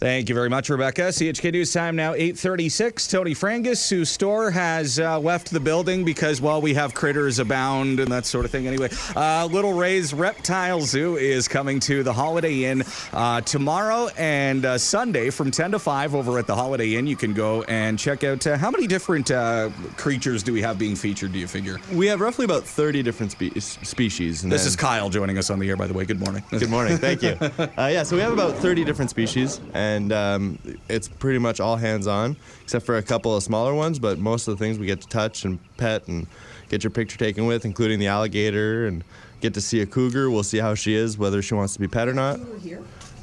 Thank you very much, Rebecca. CHK News time now, 8:36. Tony Frangus, whose store has left the building because, well, we have critters abound and that sort of thing. Anyway, Little Ray's Reptile Zoo is coming to the Holiday Inn tomorrow and Sunday from 10 to 5 over at the Holiday Inn. You can go and check out how many different creatures do we have being featured, do you figure? We have roughly about 30 different species. This is Kyle joining us on the air, by the way. Good morning. Good morning. Thank you. So we have about 30 different species, and it's pretty much all hands-on, except for a couple of smaller ones, but most of the things we get to touch and pet and get your picture taken with, including the alligator, and get to see a cougar. We'll see how she is, whether she wants to be pet or not. Here?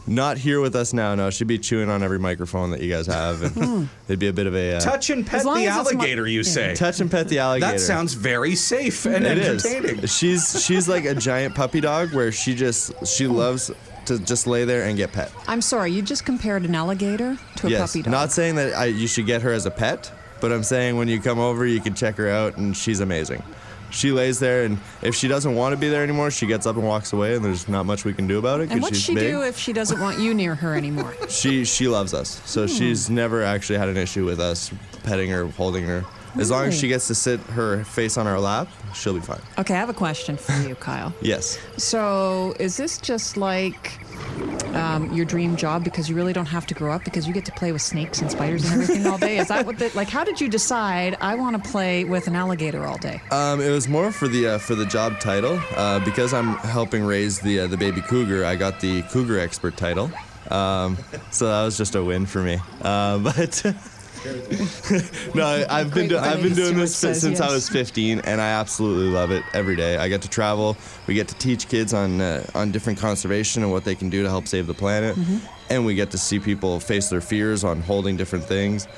Not here with us now, no. She'd be chewing on every microphone that you guys have, and it'd be a bit of a... touch and pet the alligator, you say? Touch and pet the alligator. That sounds very safe and it entertaining. Is. She's like a giant puppy dog where she loves to just lay there and get pet. I'm sorry, you just compared an alligator to a puppy dog. Not saying that you should get her as a pet, but I'm saying when you come over, you can check her out, and she's amazing. She lays there, and if she doesn't want to be there anymore, she gets up and walks away, and there's not much we can do about it. And what's she do if she doesn't want you near her anymore? She loves us, so she's never actually had an issue with us petting her, holding her. As long as she gets to sit her face on our lap, she'll be fine. Okay, I have a question for you, Kyle. Yes. So is this just like your dream job because you really don't have to grow up because you get to play with snakes and spiders and everything all day? Is that what how did you decide I want to play with an alligator all day? It was more for the job title. Because I'm helping raise the baby cougar, I got the cougar expert title. So that was just a win for me. But no, I've been doing this since I was 15, and I absolutely love it every day. I get to travel. We get to teach kids on different conservation and what they can do to help save the planet. And we get to see people face their fears on holding different things.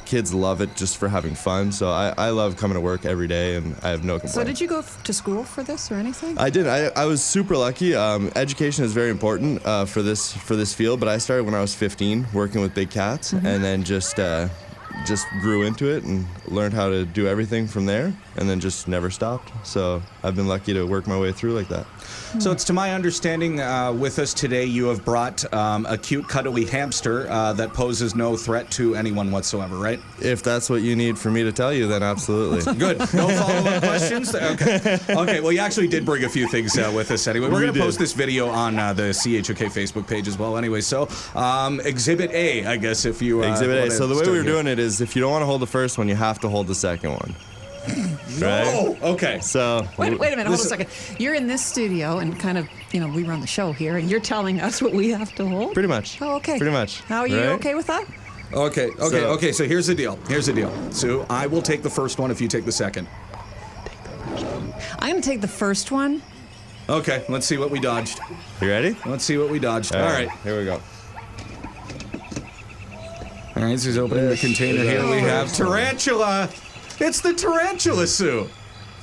Kids love it just for having fun. So I love coming to work every day, and I have no complaints. So did you go to school for this or anything? I did. I was super lucky. Education is very important for this field, but I started when I was 15 working with big cats, and then just grew into it and learned how to do everything from there, and then just never stopped. So I've been lucky to work my way through like that. So it's to my understanding with us today you have brought a cute cuddly hamster that poses no threat to anyone whatsoever, right? If that's what you need for me to tell you, then absolutely. Good. No follow-up questions? Okay, well, you actually did bring a few things with us anyway. We're going to post this video on the CHOK Facebook page as well anyway. So Exhibit A, I guess, if you... Exhibit A. So the way we were doing it is if you don't want to hold the first one, you have to hold the second one. Right? Oh, okay. So wait a minute, hold a second. You're in this studio and kind of, we run the show here, and you're telling us what we have to hold? Pretty much. Oh, okay. Pretty much. How are you okay with that? Okay. So here's the deal. Sue, I will take the first one if you take the second. I'm going to take the first one. Okay, let's see what we dodged. You ready? Let's see what we dodged. All right. Here we go. All right, Sue's opening the container here. We have tarantula. It's the tarantula, Sue.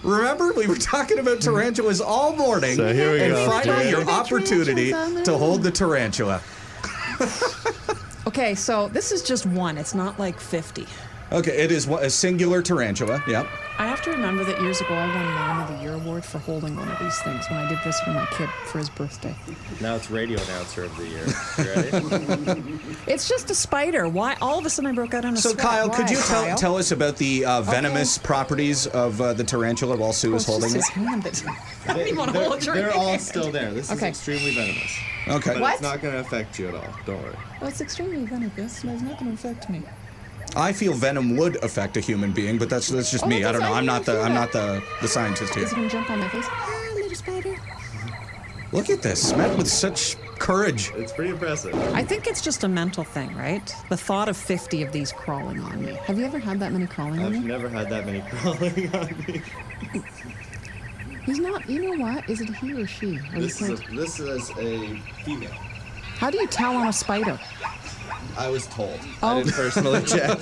Remember, we were talking about tarantulas all morning. So here we and go. finally your opportunity to hold the tarantula. Okay, so this is just one. It's not like 50. Okay, it is a singular tarantula. Yep. I have to remember that years ago I won Man of the Year award for holding one of these things when I did this for my kid for his birthday. Now it's Radio Announcer of the Year. You ready? It's just a spider. Why all of a sudden I broke out in a So, sweat? Kyle, Why, could you Kyle? tell us about the venomous properties of the tarantula while Sue is holding it? His hand that I don't even want to hold it. They're all still there. This is Okay. extremely venomous. Okay. But What? it's not going to affect you at all. Don't worry. Well, it's extremely venomous, and it's not going to affect me. I feel venom would affect a human being, but that's just me. I don't know. I'm not the scientist here. Is it going to jump on my face? Ah, little spider. Look at this, met with such courage. It's pretty impressive. I think it's just a mental thing, right? The thought of 50 of these crawling on me. Have you ever had that many crawling on I've you? never had that many crawling on me. He's not. You know what? Is it he or she? Or This is a female. How do you tell on a spider? I was told. Oh. I didn't personally check.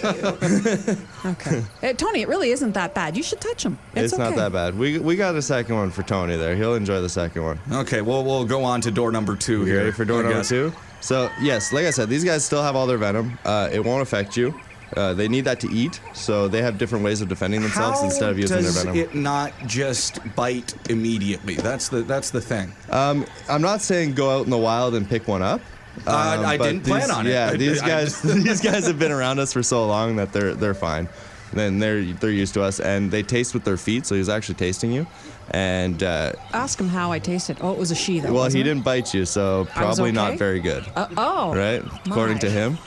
Okay. Tony, it really isn't that bad. You should touch him. It's okay. not that bad. We got a second one for Tony there. He'll enjoy the second one. Okay, well, we'll go on to door number 2 You here. ready for door number 2? So, yes, like I said, these guys still have all their venom. It won't affect you. They need that to eat, so they have different ways of defending themselves instead of using their venom. How does it not just bite immediately? That's the thing. I'm not saying go out in the wild and pick one up, I but didn't plan on it. Yeah, these guys have been around us for so long that they're fine. Then they're used to us, and they taste with their feet. So he's actually tasting you, and Ask him how I tasted. Oh, it was a she though. well, wasn't he it? didn't bite you, so probably not okay? very good. Oh. Right? According to him,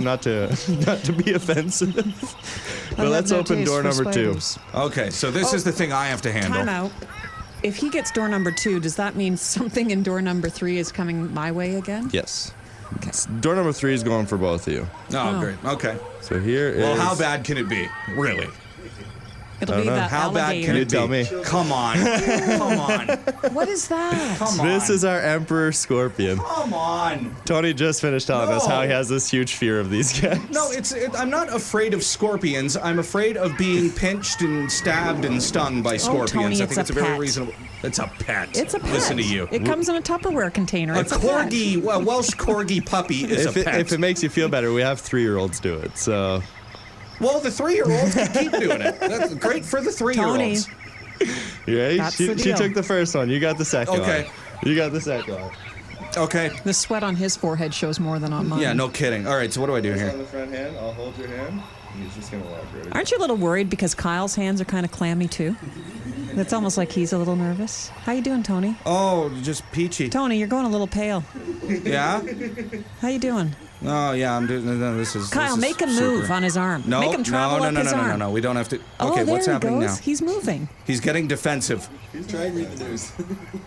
not to be offensive. But let's open door number 2. Okay, so this is the thing I have to handle. Time out. If he gets door number 2, does that mean something in door number 3 is coming my way again? Yes. Door number 3 is going for both of you. Oh, great. Okay. So here is. Well, how bad can it be? Really? It'll be that How bad alligator. can You it tell be? me. Come on. Come on. What is that? Come on. This is our Emperor Scorpion. Come on. Tony just finished telling us how he has this huge fear of these guys. No, I'm not afraid of scorpions. I'm afraid of being pinched and stabbed and stung by scorpions. Tony, I it's think it's a a very pet. reasonable. It's a pet. It's a pet. Listen to you. It comes in a Tupperware container. A It's a pet. corgi, a Welsh corgi puppy is a pet. If it makes you feel better, we have 3-year-olds do it. So Well, the 3-year-olds can keep doing it. That's great for the 3-year-olds. yeah, That's she the deal. took the first one. You got the second Okay. one. You got the second one. Okay. The sweat on his forehead shows more than on mine. Yeah, no kidding. All right, so what do I do On here? the front hand, I'll hold your hand. He's just gonna walk right. Aren't you a little worried because Kyle's hands are kind of clammy too? It's almost like he's a little nervous. How you doing, Tony? Oh, just peachy. Tony, you're going a little pale. Yeah? How you doing? Oh, yeah, I'm doing. No, this is. Kyle, this is make him super. move on his arm. No, Make him travel up his arm. no. We don't have to. Oh, Okay, there what's he happening goes. now? He's moving. He's getting defensive. He's trying to read the news.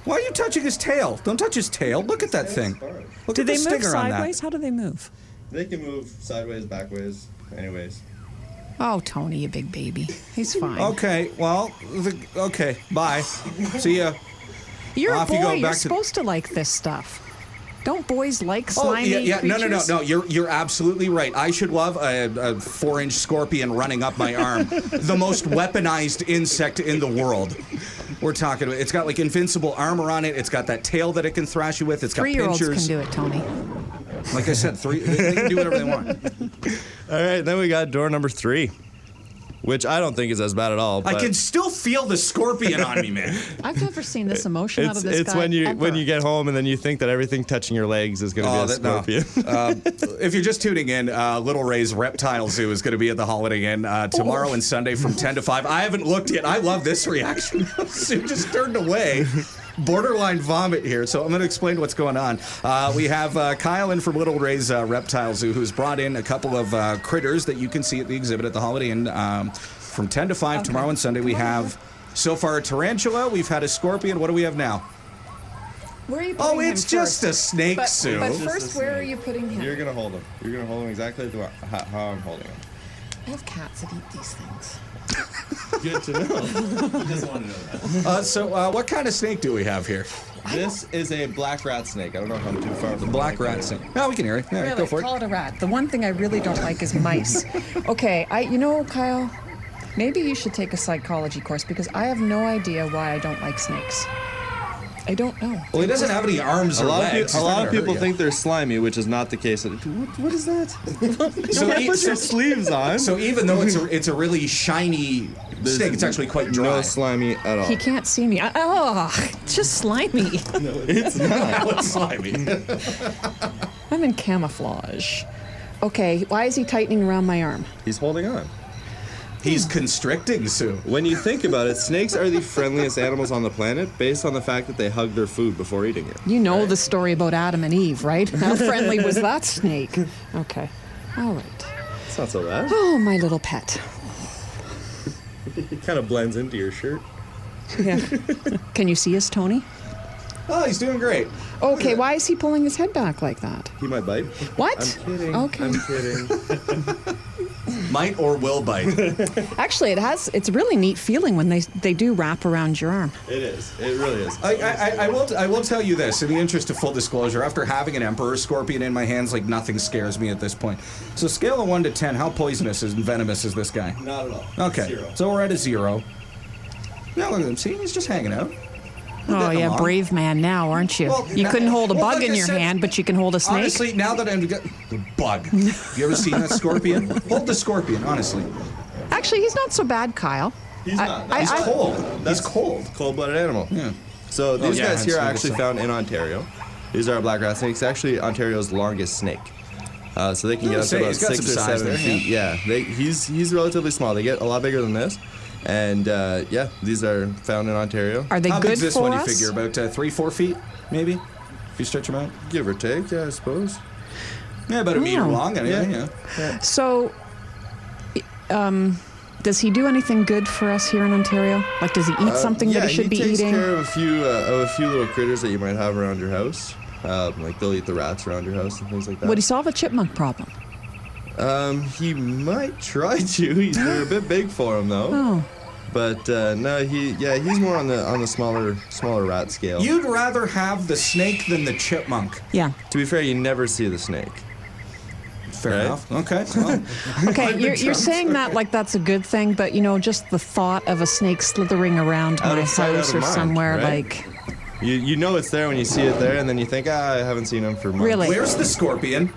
Why are you touching his tail? Don't touch his tail. Look at that thing. Look Do at they the move stinger on that. sideways? How do they move? They can move sideways, backways, anyways. Oh, Tony, you big baby. He's fine. Okay, well, okay, bye. See ya. You're Off a you boy. go, You're back to- supposed to like this stuff. Don't boys like Oh, slimy yeah. No. creatures? No, you're absolutely right. I should love a 4-inch scorpion running up my arm. The most weaponized insect in the world. We're talking about. It's got like invincible armor on it. It's got that tail that it can thrash you with. It's got 3-year-olds pinchers. can do it, Tony. Like I said, they can do whatever they want. All right, then we got door number 3, which I don't think is as bad at all. I but can still feel the scorpion on me, man. I've never seen this emotion out It's of this it's guy when you ever. get home and then you think that everything touching your legs is going to be a No. scorpion. If you're just tuning in, Little Ray's Reptile Zoo is going to be at the Holiday Inn tomorrow and Sunday from 10 to 5. I haven't looked yet. I love this reaction. Sue just turned away. Borderline vomit here, so I'm going to explain what's going on. We have Kyle in from Little Ray's Reptile Zoo, who's brought in a couple of critters that you can see at the exhibit at the Holiday Inn from 10 to 5 tomorrow and Sunday. We have so far a tarantula. We've had a scorpion. What do we have now? Where are you putting Oh, him it's just a first? snake, But Sue. first, where are you putting him? You're going to hold him. You're going to hold him exactly how I'm holding him. I have cats that eat these things. Good to know. Just want to know that. So what kind of snake do we have here? This is a black rat snake. I don't know if I'm too far from Black rat snake. No, we can hear it. Yeah, Really, go for it. call it a rat. The one thing I really don't like is mice. Okay, Kyle, maybe you should take a psychology course because I have no idea why I don't like snakes. I don't know. Well, he doesn't have any arms A or lot, legs. a He's lot not of gonna people hurt think they're slimy, which is not the case. What is that? So Don't e- put so- your sleeves on. So even though it's a really shiny snake, it's actually quite dry. No slimy at all. He can't see me. Just slimy. It's not. Now it's slimy. I'm in camouflage. Okay, why is he tightening around my arm? He's holding on. He's constricting, Sue. When you think about it, snakes are the friendliest animals on the planet based on the fact that they hug their food before eating it. You know the story about Adam and Eve, right? How friendly was that snake? Okay. All right. It's not so bad. Oh, my little pet. It kind of blends into your shirt. Yeah. Can you see us, Tony? Oh, he's doing great. Okay, why is he pulling his head back like that? He might bite. What? I'm kidding. Okay. I'm kidding. Might or will bite. Actually, it's a really neat feeling when they do wrap around your arm. It is. It really is. I will tell you this, in the interest of full disclosure, after having an emperor scorpion in my hands, like nothing scares me at this point. So scale of 1 to 10, how poisonous and venomous is this guy? Not at all. Okay, 0. so we're at a 0. Now look at him, see, he's just hanging out. We're Oh, getting yeah, along. brave man now, aren't you? Well, You couldn't hold a well, bug like in I your said, hand, but you can hold a snake. Honestly, now that I'm the bug. You ever seen that scorpion? Hold the scorpion, honestly. Actually, he's not so bad, Kyle. He's not. He's cold. That's He's cold. Cold-blooded animal. Yeah. So these yeah, guys here are it's actually beautiful. found in Ontario. These are our black rat snakes. Actually, Ontario's longest snake. So they can get up to about he's got 6 some or size 7 there, feet. Yeah, he's relatively small. They get a lot bigger than this. And yeah, these are found in Ontario. Are they How good big's this for one, us? you figure? About 3-4 feet, maybe? If you stretch them out? Give or take, yeah, I suppose. Yeah, about a meter long, anyway, yeah. So, does he do anything good for us here in Ontario? Like, does he eat something that he should be takes eating? care of a few little critters that you might have around your house. Like they'll eat the rats around your house and things like that. Would he solve a chipmunk problem? He might try to. They're a bit big for him though. Oh. But no, he's more on the smaller rat scale. You'd rather have the snake than the chipmunk. Yeah. To be fair, you never see the snake. Fair Right? enough. Okay. Well, Okay, you're saying that like that's a good thing, but you know, just the thought of a snake slithering around Out my of sight, house out or of mind, somewhere, right? like You know it's there when you see it there, and then you think, I haven't seen him for months. Really? where's the scorpion?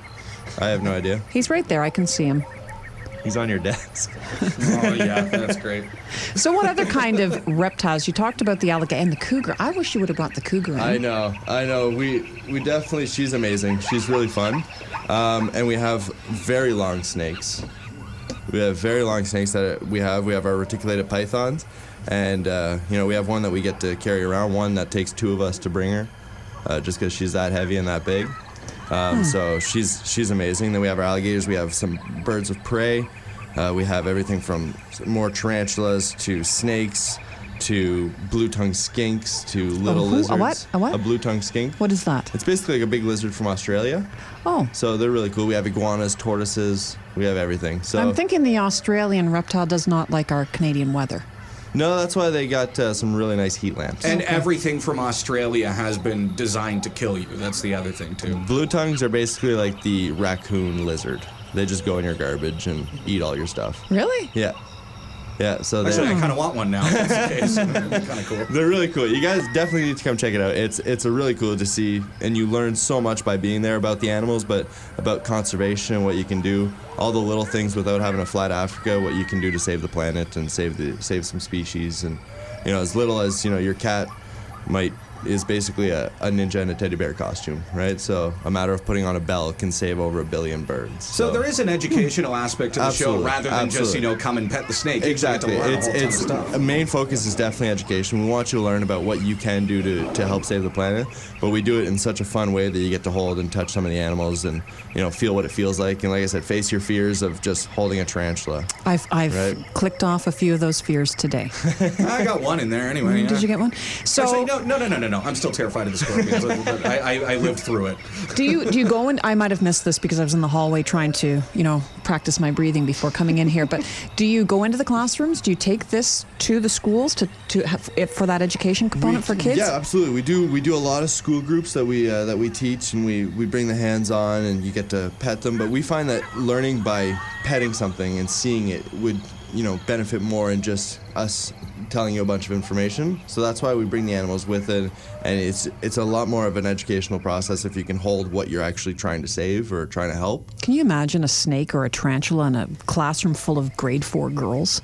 I have no idea. he's right there. I can see him. He's on your desk. Oh, yeah, that's great. So, what other kind of reptiles? You talked about the alligator and the cougar. I wish you would have brought the cougar in. I know. We definitely, she's amazing. She's really fun. And we have very long snakes. We have very long snakes that we have. We have our reticulated pythons. And, we have one that we get to carry around, one that takes 2 of us to bring her, just because she's that heavy and that big. So she's amazing. Then we have our alligators. We have some birds of prey. We have everything from more tarantulas to snakes to blue-tongued skinks to little who? A lizards. what? A what? A blue-tongued skink. What is that? It's basically like a big lizard from Australia. Oh. So they're really cool. We have iguanas, tortoises. We have everything. So I'm thinking the Australian reptile does not like our Canadian weather. no, that's why they got some really nice heat lamps. And everything from Australia has been designed to kill you. That's the other thing, too. Blue tongues are basically like the raccoon lizard. They just go in your garbage and eat all your stuff. Really? Yeah. Yeah, so Actually, I they're, kind of want one now. If that's the case. Kind of cool. they're really cool. You guys definitely need to come check it out. It's a really cool to see, and you learn so much by being there about the animals, but about conservation, what you can do, all the little things without having to fly to Africa, what you can do to save the planet and save some species, and as little as your cat is basically a ninja in a teddy bear costume, right? So a matter of putting on a bell can save over 1 billion birds. So there is an educational aspect to the show Absolutely, rather than absolutely. just, come and pet the snake. Exactly. You get to learn a whole ton of It's stuff. a main focus is definitely education. We want you to learn about what you can do to help save the planet, but we do it in such a fun way that you get to hold and touch some of the animals and feel what it feels like. And like I said, face your fears of just holding a tarantula. I've Right. clicked off a few of those fears today. I got one in there anyway. Yeah. Did you get one? So Actually, no. I'm still terrified of the scorpions. But I lived through it. do you go in? I might have missed this because I was in the hallway trying to practice my breathing before coming in here. But do you go into the classrooms? Do you take this to the schools to have it for that education component for kids? Yeah, absolutely. We do a lot of school groups that we teach, and we bring the hands on, and you get to pet them. But we find that learning by petting something and seeing it would benefit more than just us telling you a bunch of information. So that's why we bring the animals with it, and it's a lot more of an educational process if you can hold what you're actually trying to save or trying to help. Can you imagine a snake or a tarantula in a classroom full of grade 4 girls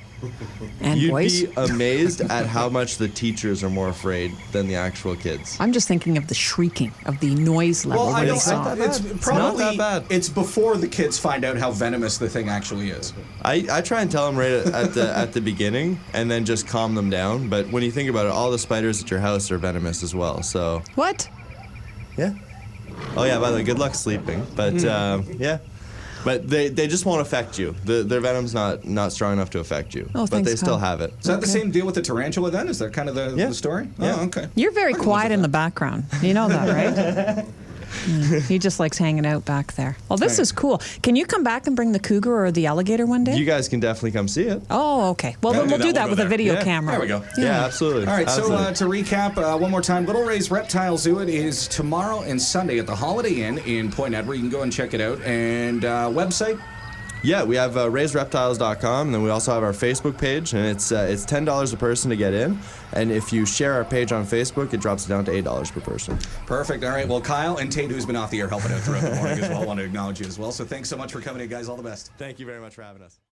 and You'd boys? be amazed at how much the teachers are more afraid than the actual kids. I'm just thinking of the shrieking, of the noise level Well, when I they don't. saw it. It's Not probably that bad. It's before the kids find out how venomous the thing actually is. I try and tell them right at the beginning, and then just calm them down. But when you think about it, all the spiders at your house are venomous as well. So What? yeah. Oh yeah. By the way, good luck sleeping. But yeah. But they just won't affect you. Their venom's not strong enough to affect you. Oh, but thanks, they still Kyle. have it. Is that the same deal with the tarantula then? Is that kind of the story? Yeah. Oh, okay. You're very quiet in the background. You know that, right? Yeah, he just likes hanging out back there. Well, this is cool. Can you come back and bring the cougar or the alligator one day? You guys can definitely come see it. Oh, okay. Well, Yeah, then we'll do that we'll with go a there. video Yeah. camera. There we go. Yeah, absolutely. All right, Absolutely. so to recap one more time, Little Ray's Reptile Zoo, it is tomorrow and Sunday at the Holiday Inn in Point Edward. You can go and check it out. And website? Yeah, we have raisedreptiles.com, and then we also have our Facebook page, and it's $10 a person to get in. And if you share our page on Facebook, it drops it down to $8 per person. Perfect. All right, well, Kyle and Tate, who's been off the air helping out throughout the morning as well, want to acknowledge you as well. So thanks so much for coming in, guys. All the best. Thank you very much for having us.